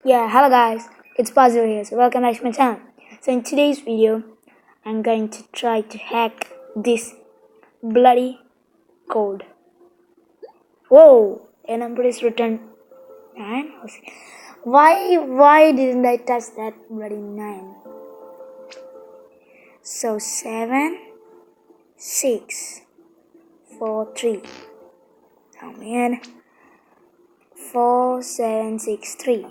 Yeah, hello guys, it's Puzzle here, so welcome back to my channel. So in today's video, I'm going to try to hack this bloody code. Whoa, a number is written 9. Why didn't I touch that bloody 9? So 7, 6, 4, 3. Oh man. 4, 7, 6, 3.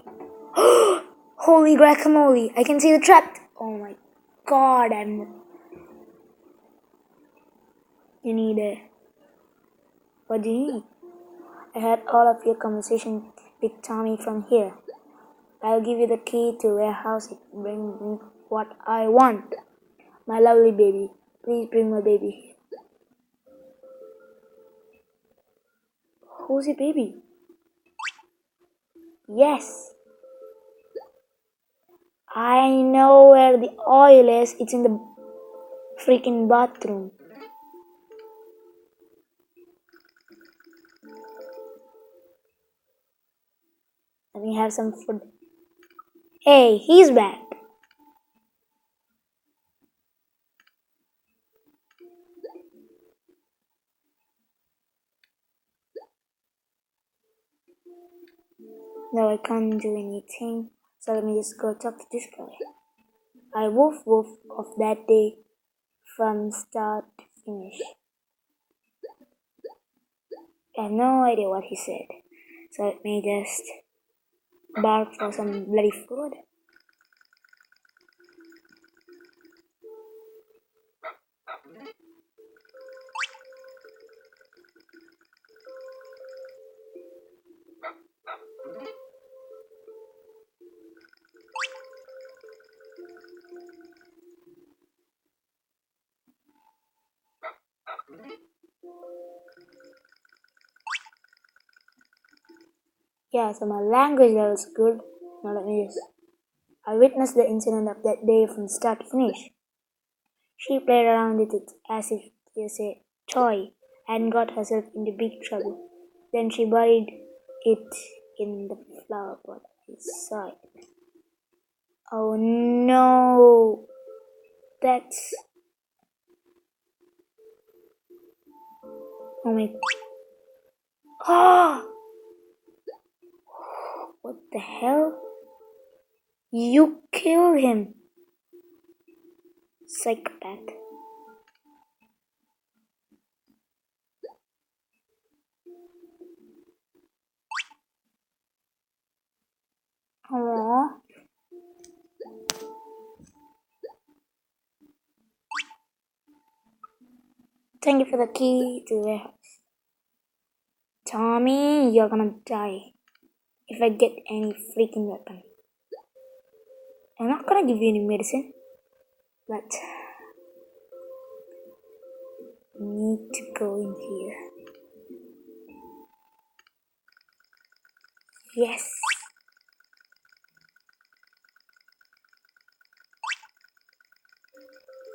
Holy guacamole! I can see the trap! Oh my god, You need a... What do you need? I heard all of your conversation with Tommy from here. I'll give you the key to warehouse it. Bring me what I want. My lovely baby. Please bring my baby here. Who's your baby? Yes. I know where the oil is. It's in the freaking bathroom. Let me have some food. Hey, he's back. No, I can't do anything. So let me just go talk to this guy. I woof of that day from start to finish. I have no idea what he said. So let me just bark for some bloody food. Yeah, so my language level is good. Now let me just... I witnessed the incident of that day from start to finish. She played around with it as if it was a toy and got herself into big trouble. Then she buried it in the flower pot. I saw it. Oh no! That's... Oh my... Oh! What the hell? You killed him! Psychopath. Aww. Thank you for the key to the warehouse. Tommy, you're gonna die if I get any freaking weapon. I'm not gonna give you any medicine, but I need to go in here. Yes.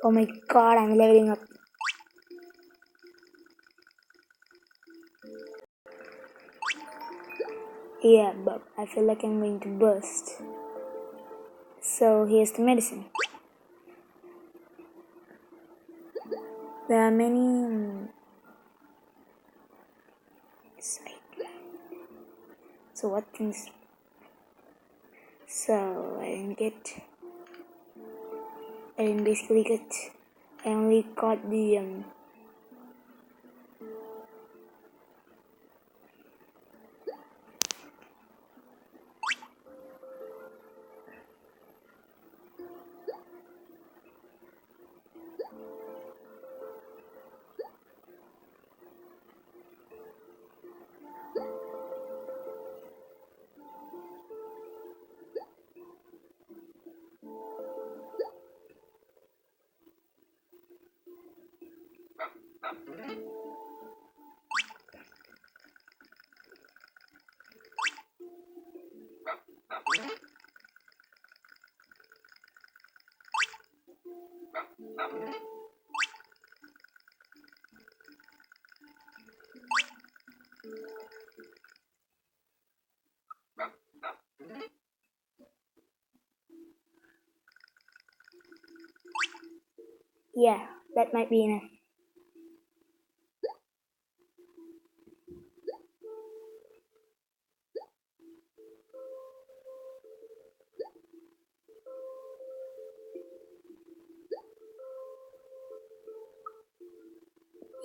Oh my god, I'm leveling up. Yeah, but I feel like I'm going to burst. So here's the medicine. There are many so what things? So I didn't basically get. I only got the Yeah, that might be enough.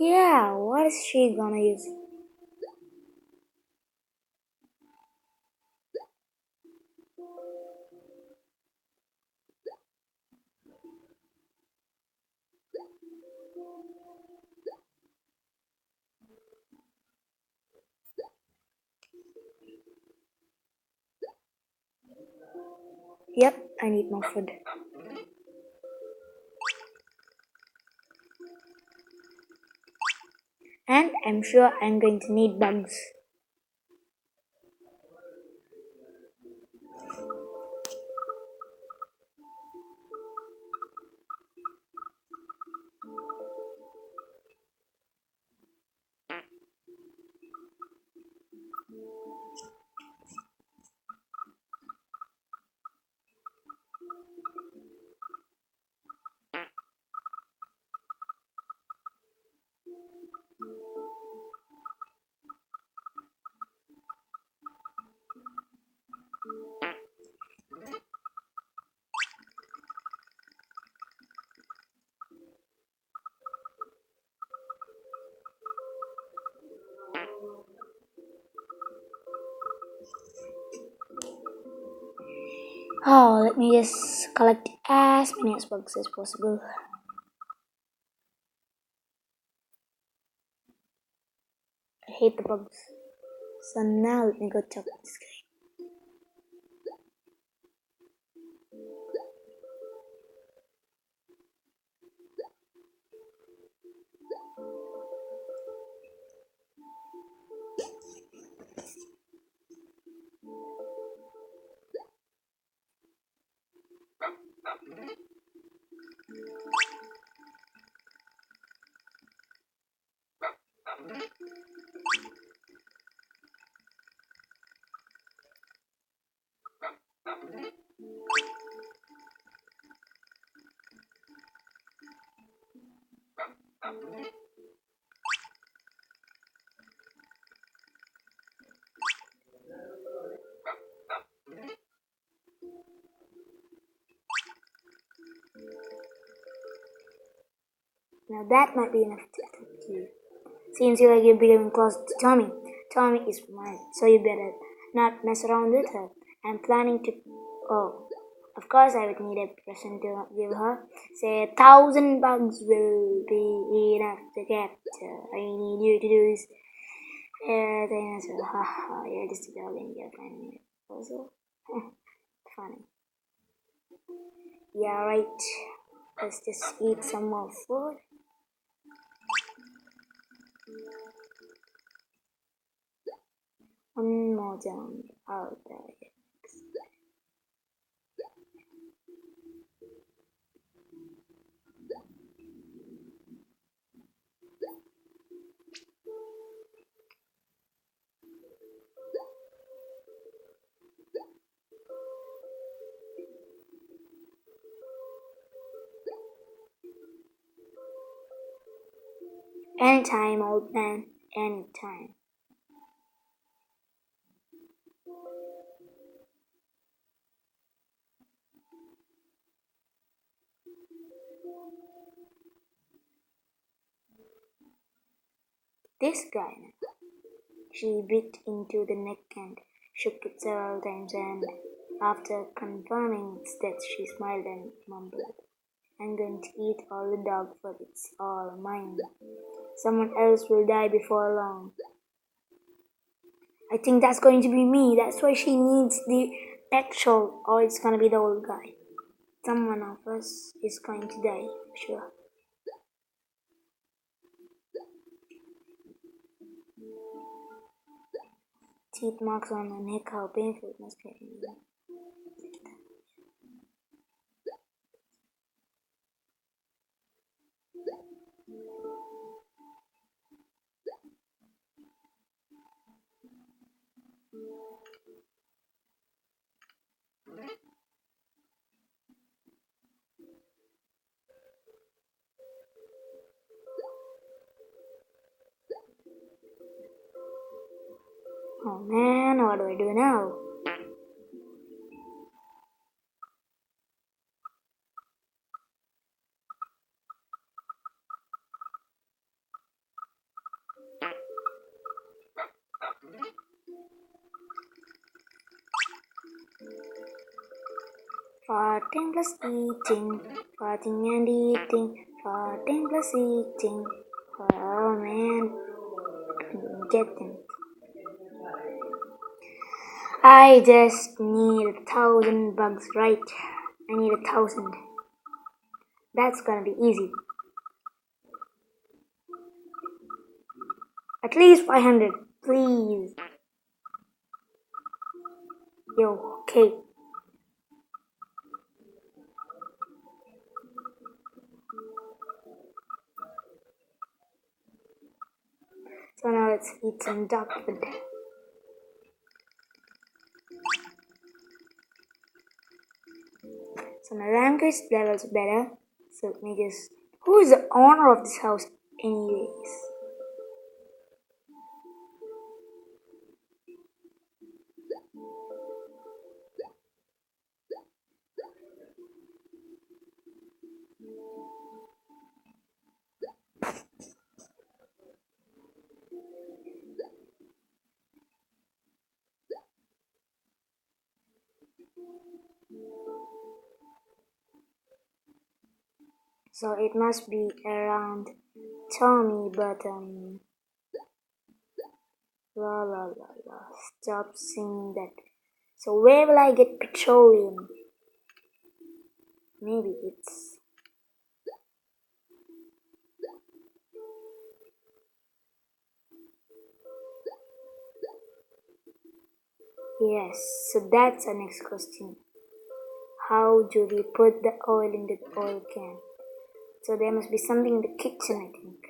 Yeah, what is she gonna use? Yep, I need more food. And I'm sure I'm going to need bugs. Oh, let me just collect as many as bugs as possible. I hate the bugs. So now let me go talk to this guy. Now that might be enough to talk to you. Seems like you're becoming close to Tommy. Tommy is mine, so you better not mess around with her. I'm planning to. Oh, of course I would need a present to give her. Say 1,000 bugs will be enough to get. I need you to do this. Dinosaur. Haha, you're just a dog and you're finding it. Also, funny. Yeah, right. Let's just eat some more food. One more jump out there. Anytime, old man. Anytime. This guy. She bit into the neck and shook it several times, and after confirming its death, she smiled and mumbled, I'm going to eat all the dog food, it's all mine. Someone else will die before long. I think that's going to be me. That's why she needs the pet show, or it's gonna be the old guy. Someone of us is going to die, sure. Teeth marks on my neck, how painful it must be. Oh man, what do I do now? Farting plus eating, farting and eating, farting plus eating. Oh man, get them. I just need 1,000 bugs, right? I need 1,000. That's gonna be easy. At least 500, please. Yo, okay. So now let's eat some dog food. So my language level's better. So let me just. Who is the owner of this house, anyways? So it must be around Tommy, but la la la la. Stop singing that. So where will I get petroleum? Maybe it's. Yes, so that's the next question. How do we put the oil in the oil can? So there must be something in the kitchen, I think.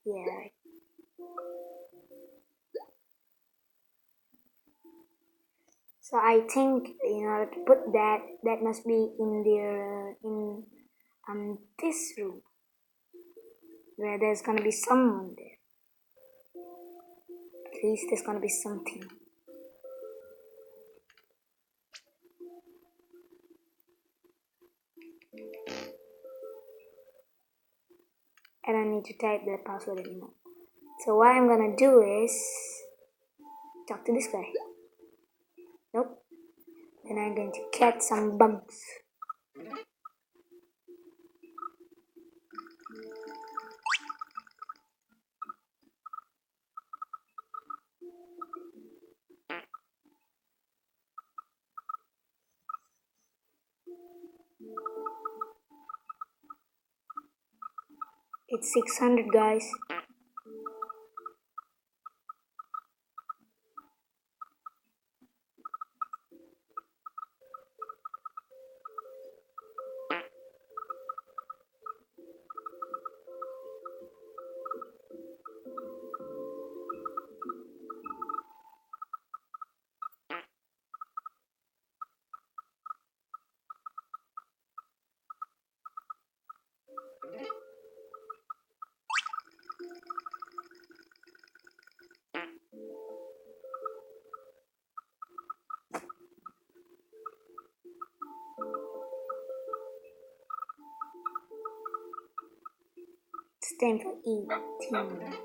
Yeah, right. So I think in order to put that, that must be in there in this room where there's gonna be someone there. At least there's gonna be something. I don't need to type the password anymore. So what I'm gonna do is talk to this guy. Nope. Then I'm going to catch some bugs. It's 600, guys. It's time for eating.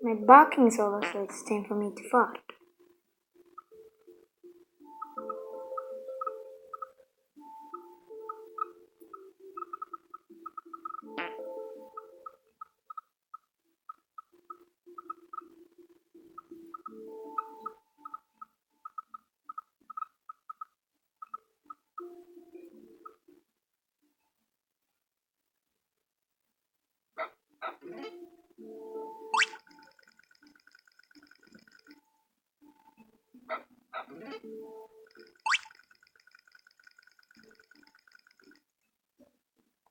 My barking is over, so it's time for me to fart.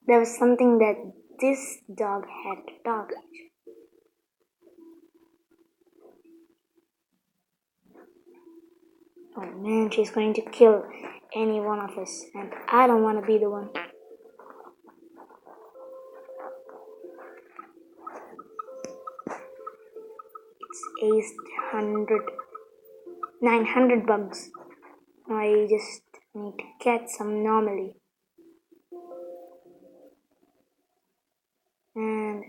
There was something that this dog had to target. Oh man, she's going to kill any one of us, and I don't want to be the one. It's 900 bugs. I just need to catch some normally. And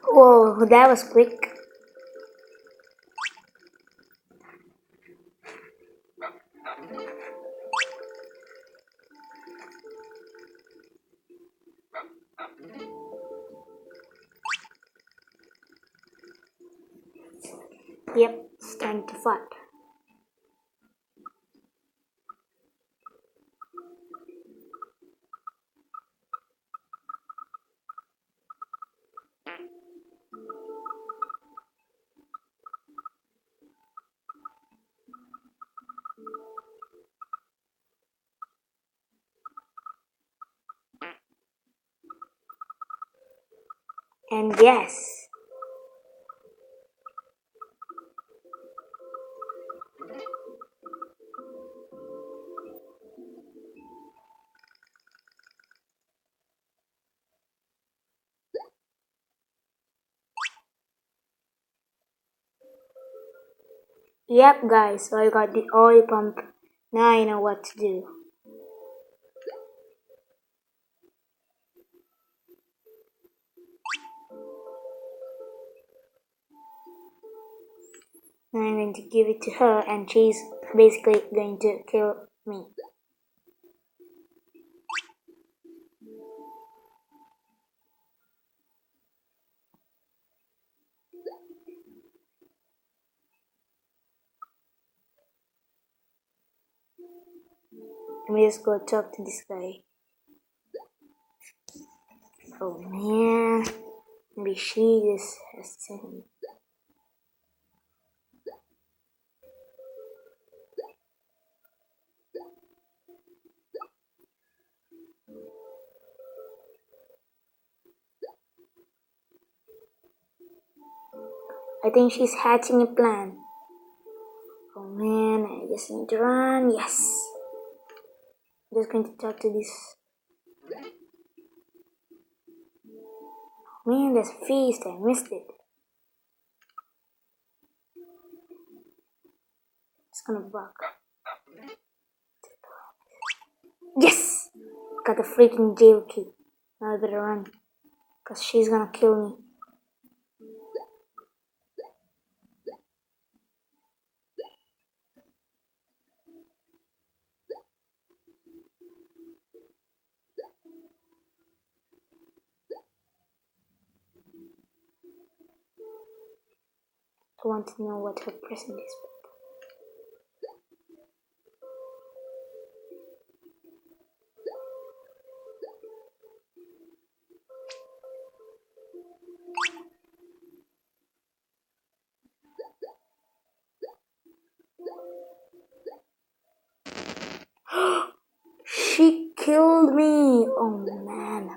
whoa, that was quick. Yep, it's time to fight. And yes, yep guys, so I got the oil pump. Now I know what to do. Now I'm going to give it to her and she's basically going to kill me. Let me just go talk to this guy. Oh man, maybe she just has to him. I think she's hatching a plan. Oh man, I just need to run. Yes. I'm just going to talk to this. Man, there's a feast. I missed it. It's gonna bark. Yes! Got the freaking jail key. Now I better run. Because she's gonna kill me. I want to know what her present is. She killed me! Oh man.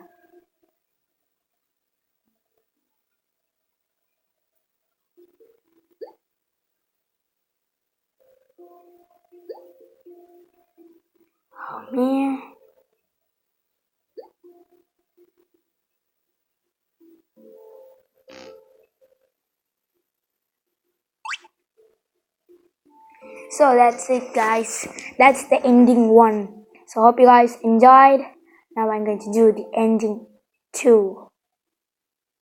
Oh man. So that's it guys. That's the ending one. So hope you guys enjoyed. Now I'm going to do the ending 2.